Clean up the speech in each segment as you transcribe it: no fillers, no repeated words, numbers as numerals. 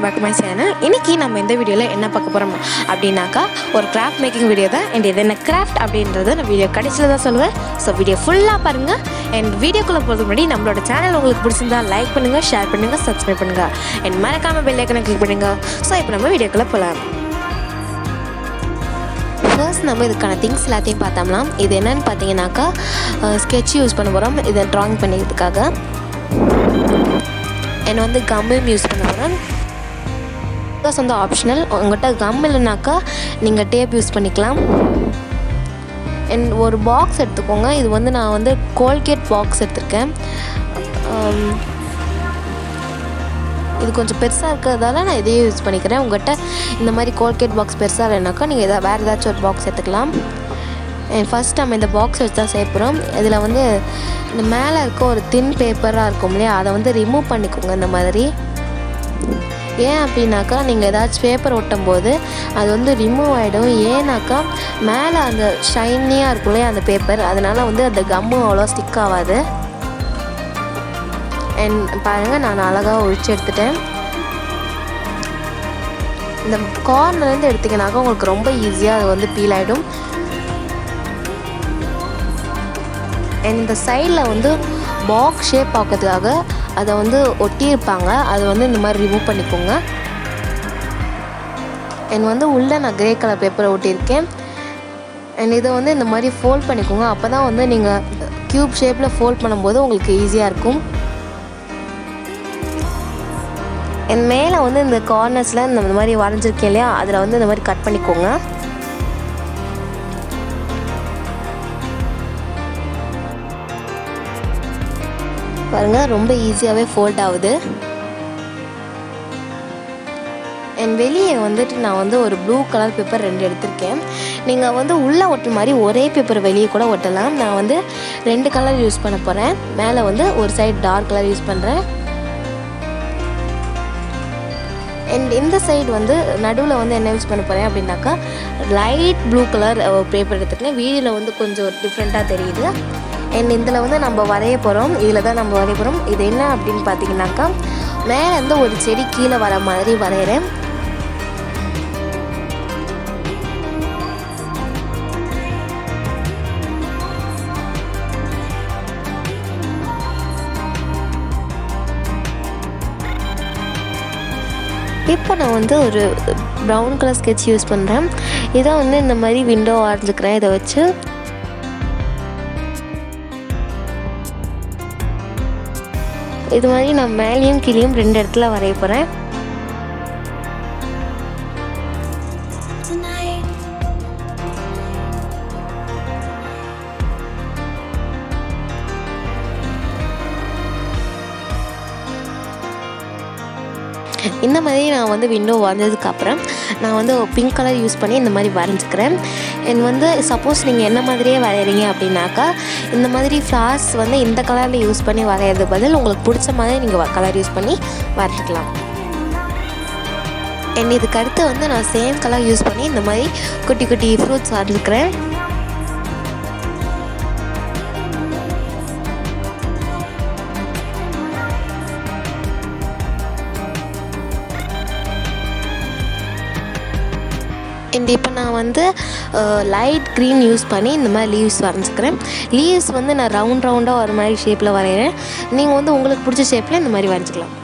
Welcome back to my channel. இன்றைக்கி நம்ம இந்த வீடியோவில் என்ன பார்க்க போகிறோம் அப்படின்னாக்கா ஒரு கிராஃப்ட் மேக்கிங் வீடியோ தான். அண்ட் இது என்ன கிராஃப்ட் அப்படின்றத நான் வீடியோ கடைசியில் தான் சொல்லுவேன். ஸோ வீடியோ ஃபுல்லாக பாருங்கள். அண்ட் வீடியோக்குள்ளே போகிறதுக்கு முன்னாடி நம்மளோட சேனல் உங்களுக்கு பிடிச்சிருந்தா லைக் பண்ணுங்கள், ஷேர் பண்ணுங்கள், சப்ஸ்கிரைப் பண்ணுங்கள், அண்ட் மறக்காமல் பெல் ஐக்கனை கிளிக் பண்ணுங்கள். ஸோ இப்போ நம்ம வீடியோக்குள்ளே போகலாம். ஃபர்ஸ்ட் நம்ம இதுக்கான திங்ஸ் எல்லாத்தையும் பார்த்தோம்னா, இது என்னென்னு பார்த்தீங்கன்னாக்கா ஸ்கெட்ச் யூஸ் பண்ண போகிறோம். இதை ட்ராயிங் பண்ணிக்கிறதுக்காக. என்ன வந்து கம்மும் யூஸ் பண்ண போகிறேன். ப்ளஸ் வந்து ஆப்ஷனல். உங்கள்கிட்ட கம் இல்லைனாக்கா நீங்கள் டேப் யூஸ் பண்ணிக்கலாம். அண்ட் ஒரு பாக்ஸ் எடுத்துக்கோங்க. இது வந்து நான் வந்து கோல்கேட் பாக்ஸ் எடுத்திருக்கேன். இது கொஞ்சம் பெருசாக இருக்கிறதால நான் இதையே யூஸ் பண்ணிக்கிறேன். உங்கள்கிட்ட இந்த மாதிரி கோல்கேட் பாக்ஸ் பெருசாக இல்லைனாக்கா நீங்கள் வேறு ஏதாச்சும் ஒரு பாக்ஸ் எடுத்துக்கலாம். அண்ட் ஃபஸ்ட் நம்ம இந்த பாக்ஸ் வச்சு தான் சேர்ப்புறோம். இதில் வந்து இந்த மேலே இருக்க ஒரு தின் பேப்பராக இருக்கும் இல்லையா, அதை வந்து ரிமூவ் பண்ணிக்கோங்க இந்த மாதிரி. ஏன் அப்படின்னாக்கா நீங்கள் ஏதாச்சும் பேப்பர் ஒட்டும் போது அது வந்து ரிமூவ் ஆகிடும். ஏன்னாக்கா மேலே அந்த ஷைனியாக இருக்கும் இல்லையா அந்த பேப்பர், அதனால் வந்து அந்த கம்மு அவ்வளோ ஸ்டிக் ஆகாது. அண்ட் பாருங்கள், நான் அழகாக ஒழிச்சு எடுத்துட்டேன். இந்த கார்னர்லேருந்து எடுத்திங்கனாக்கா உங்களுக்கு ரொம்ப ஈஸியாக அது வந்து பீல் ஆகிடும். அண்ட் இந்த சைடில் வந்து பாக்ஸ் ஷேப் பார்க்கறதுக்காக அதை வந்து ஒட்டியிருப்பாங்க. அதை வந்து இந்த மாதிரி ரிமூவ் பண்ணிக்கோங்க. அண்ட் வந்து உள்ளே நான் கிரே கலர் பேப்பரை ஒட்டியிருக்கேன். அண்ட் இதை வந்து இந்த மாதிரி ஃபோல்ட் பண்ணிக்கோங்க. அப்போ தான் வந்து நீங்கள் க்யூப் ஷேப்பில் ஃபோல்ட் பண்ணும்போது உங்களுக்கு ஈஸியாக இருக்கும். அண்ட் மேலே வந்து இந்த கார்னர்ஸில் இந்த மாதிரி வரைஞ்சிருக்கேன் இல்லையா, அதில் வந்து இந்த மாதிரி கட் பண்ணிக்கோங்க. பாருங்கள், ரொம்ப ஈஸியாகவே ஃபோல்ட் ஆகுது. அண்ட் வெளியே வந்துட்டு நான் வந்து ஒரு ப்ளூ கலர் பேப்பர் 2 எடுத்திருக்கேன். நீங்கள் வந்து உள்ளே ஒட்டுற மாதிரி ஒரே பேப்பர் வெளியே கூட ஒட்டலாம். நான் வந்து 2 கலர் யூஸ் பண்ண போகிறேன். மேலே வந்து ஒரு சைடு டார்க் கலர் யூஸ் பண்ணுறேன். அண்ட் இந்த சைடு வந்து நடுவில் வந்து என்ன யூஸ் பண்ண போகிறேன் அப்படின்னாக்கா லைட் ப்ளூ கலர் பேப்பர் எடுத்துருக்கேன். வீடியோவில் வந்து கொஞ்சம் டிஃப்ரெண்ட்டாக தெரியுது. அண்ட் இதில் வந்து நம்ம வரைய போகிறோம். இதில் தான் நம்ம வரைய போகிறோம். இது என்ன அப்படின்னு பார்த்தீங்கன்னாக்கா மேலே வந்து ஒரு செடி கீழே வர மாதிரி வரைகிறேன். இப்போ நான் வந்து ஒரு ப்ரௌன் கலர் ஸ்கெட்ச் யூஸ் பண்ணுறேன். இதை வந்து இந்த மாதிரி விண்டோ வரைஞ்சிக்கிறேன். இதை வச்சு இது மாதிரி நான் மேலேயும் கீழேயும் 2 இடத்துல வரைய போகிறேன். இந்த மாதிரி நான் வந்து விண்டோ வரைஞ்சதுக்கப்புறம் நான் வந்து பிங்க் கலர் யூஸ் பண்ணி இந்த மாதிரி வரைஞ்சிக்கிறேன். அண்ட் வந்து சப்போஸ் நீங்கள் என்ன மாதிரியே வரைகிறீங்க அப்படின்னாக்கா இந்த மாதிரி ஃப்ளார்ஸ் வந்து இந்த கலரில் யூஸ் பண்ணி வரைகிறது பதில் உங்களுக்கு பிடிச்ச மாதிரி நீங்கள் கலர் யூஸ் பண்ணி வரைஞ்சிக்கலாம். அண்ட் இதுக்கு அடுத்து வந்து நான் சேம் கலர் யூஸ் பண்ணி இந்த மாதிரி குட்டி குட்டி ஃப்ரூட்ஸ் வரைஞ்சிக்கிறேன். அண்ட் இப்போ நான் வந்து லைட் க்ரீன் யூஸ் பண்ணி இந்த மாதிரி லீவ்ஸ் வரைஞ்சிக்கிறேன். லீவ்ஸ் வந்து நான் ரவுண்டாக ஒரு மாதிரி ஷேப்பில் வரைகிறேன். நீங்கள் வந்து உங்களுக்கு பிடிச்ச ஷேப்பில் இந்த மாதிரி வரைஞ்சிக்கலாம்.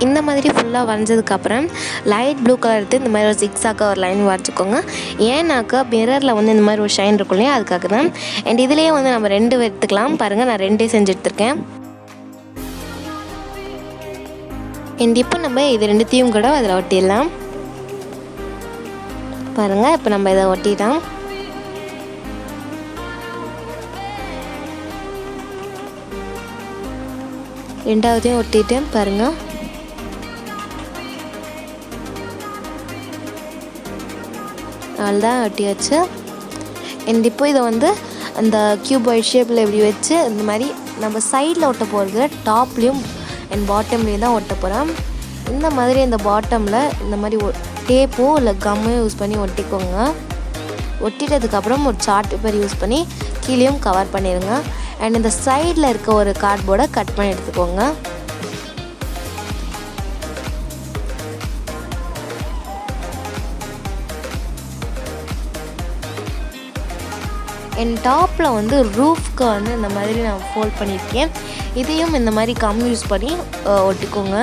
இந்த மாதிரி ஃபுல்லாக வரைஞ்சதுக்கப்புறம் லைட் ப்ளூ கலர் எடுத்து இந்த மாதிரி ஒரு சிக்ஸாக ஒரு லைன் வரைச்சிக்கோங்க. ஏன்னாக்கா மிரரில் வந்து இந்த மாதிரி ஒரு ஷைன் இருக்கும் இல்லையா, அதுக்காக தான். அண்ட் இதுலேயே வந்து நம்ம 2 எடுத்துக்கலாம். பாருங்கள், நான் 2 செஞ்சு எடுத்துருக்கேன். அண்ட் இப்போ நம்ம இது 2த்தையும் கூட அதில் ஒட்டிடலாம். பாருங்கள், இப்போ நம்ம இதை ஒட்டிட்டோம். ரெண்டாவதையும் ஒட்டிட்டேன். பாருங்கள், தான் ஒட்டியாச்சு. அண்ட் இப்போ இதை வந்து அந்த கியூபாய்ட் ஷேப்பில் இப்படி வச்சு இந்த மாதிரி நம்ம சைடில் ஒட்ட போகிறது டாப்லேயும் அண்ட் பாட்டம்லேயும் தான் ஒட்ட போகிறோம். இந்த மாதிரி இந்த பாட்டமில் இந்த மாதிரி டேப்போ இல்லை கம்மோ யூஸ் பண்ணி ஒட்டிக்கோங்க. ஒட்டிட்டதுக்கப்புறம் ஒரு சார்ட் பேப்பர் யூஸ் பண்ணி கீழேயும் கவர் பண்ணிடுங்க. அண்ட் இந்த சைடில் இருக்க ஒரு கார்ட்போர்டை கட் பண்ணி எடுத்துக்கோங்க. என் டாப்பில் வந்து ரூஃப்க்கு வந்து இந்த மாதிரி நான் ஃபோல்ட் பண்ணியிருக்கேன். இதையும் இந்த மாதிரி கம் யூஸ் பண்ணி ஒட்டிக்கோங்க.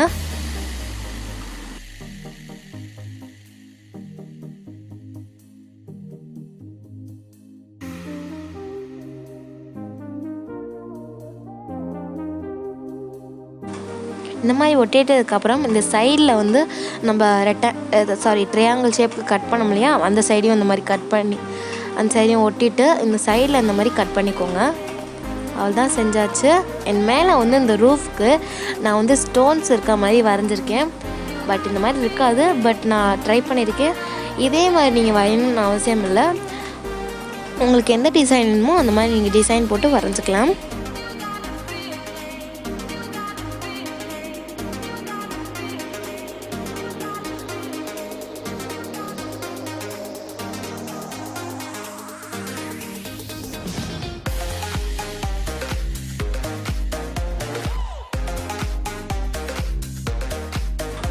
இந்த மாதிரி ஒட்டிட்டதுக்கப்புறம் இந்த சைடில் வந்து நம்ம ட்ரையாங்கிள் ஷேப்புக்கு கட் பண்ணோம் இல்லையா, அந்த சைடையும் இந்த மாதிரி கட் பண்ணி அந்த சைடையும் ஒட்டிட்டு இந்த சைடில் இந்த மாதிரி கட் பண்ணிக்கோங்க. அவ்வளோதான், செஞ்சாச்சு. என் மேலே வந்து இந்த ரூஃப்க்கு நான் வந்து ஸ்டோன்ஸ் இருக்க மாதிரி வரைஞ்சிருக்கேன். பட் இந்த மாதிரி இருக்காது, பட் நான் ட்ரை பண்ணியிருக்கேன். இதே மாதிரி நீங்கள் வரையணும்னு அவசியம் இல்லை. உங்களுக்கு எந்த டிசைன் வேணுமோ அந்த மாதிரி நீங்கள் டிசைன் போட்டு வரைஞ்சிக்கலாம்.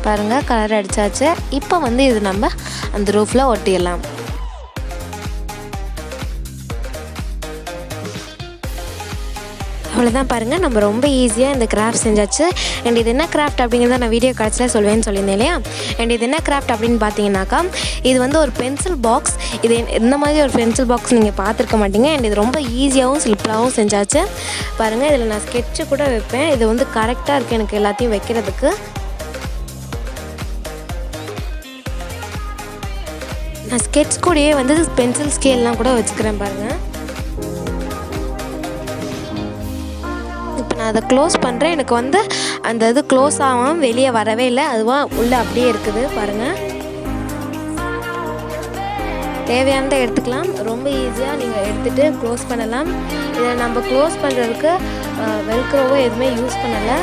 பாருங்கள், கலர் அடித்தாச்சு. இப்போ வந்து இது நம்ம அந்த ரூஃபில் ஒட்டிடலாம். அவ்வளோதான். பாருங்கள், நம்ம ரொம்ப ஈஸியாக இந்த கிராஃப்ட் செஞ்சாச்சு. அண்ட் இது என்ன கிராஃப்ட் அப்படிங்கிறத நான் வீடியோ கடைசியில் சொல்லுவேன்னு சொல்லியிருந்தேன் இல்லையா. அண்ட் இது என்ன கிராஃப்ட் அப்படின்னு பார்த்தீங்கன்னாக்கா, இது வந்து ஒரு பென்சில் பாக்ஸ். இது இந்த மாதிரி ஒரு பென்சில் பாக்ஸ் நீங்கள் பார்த்துருக்க மாட்டீங்க. அண்ட் இது ரொம்ப ஈஸியாகவும் சிம்பிளாகவும் செஞ்சாச்சு. பாருங்கள், இதில் நான் ஸ்கெட்சு கூட வைப்பேன். இது வந்து கரெக்டாக இருக்குது எனக்கு எல்லாத்தையும் வைக்கிறதுக்கு. நான் ஸ்கெட்ச் கூடயே வந்து பென்சில் ஸ்கேல்லாம் கூட வச்சுக்கிறேன் பாருங்கள். இப்போ நான் அதை க்ளோஸ் பண்ணுறேன். எனக்கு வந்து அந்த இது க்ளோஸ் ஆகாமல் வெளியே வரவே இல்லை, அதுவாக உள்ளே அப்படியே இருக்குது பாருங்கள். தேவையானதை எடுத்துக்கலாம். ரொம்ப ஈஸியாக நீங்கள் எடுத்துகிட்டு க்ளோஸ் பண்ணலாம். இதை நம்ம க்ளோஸ் பண்ணுறதுக்கு வெல்க்ரோவோ எதுவுமே யூஸ் பண்ணலை.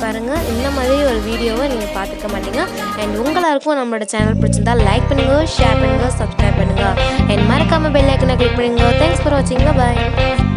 பாருங்கள், இந்த மாதிரி ஒரு வீடியோவை நீங்கள் பார்த்துக்க மாட்டீங்க. அண்ட் உங்களுக்கும் நம்மளோட சேனல் பிடிச்சிருந்தா லைக் பண்ணுங்க, ஷேர் பண்ணுங்கள், சப்ஸ்கிரைப் பண்ணுங்கள். அண்ட் மறக்காமல் பெல் ஐக்கனை கிளிக் பண்ணுங்க. தேங்க்ஸ் ஃபார் வாட்சிங். பாய்.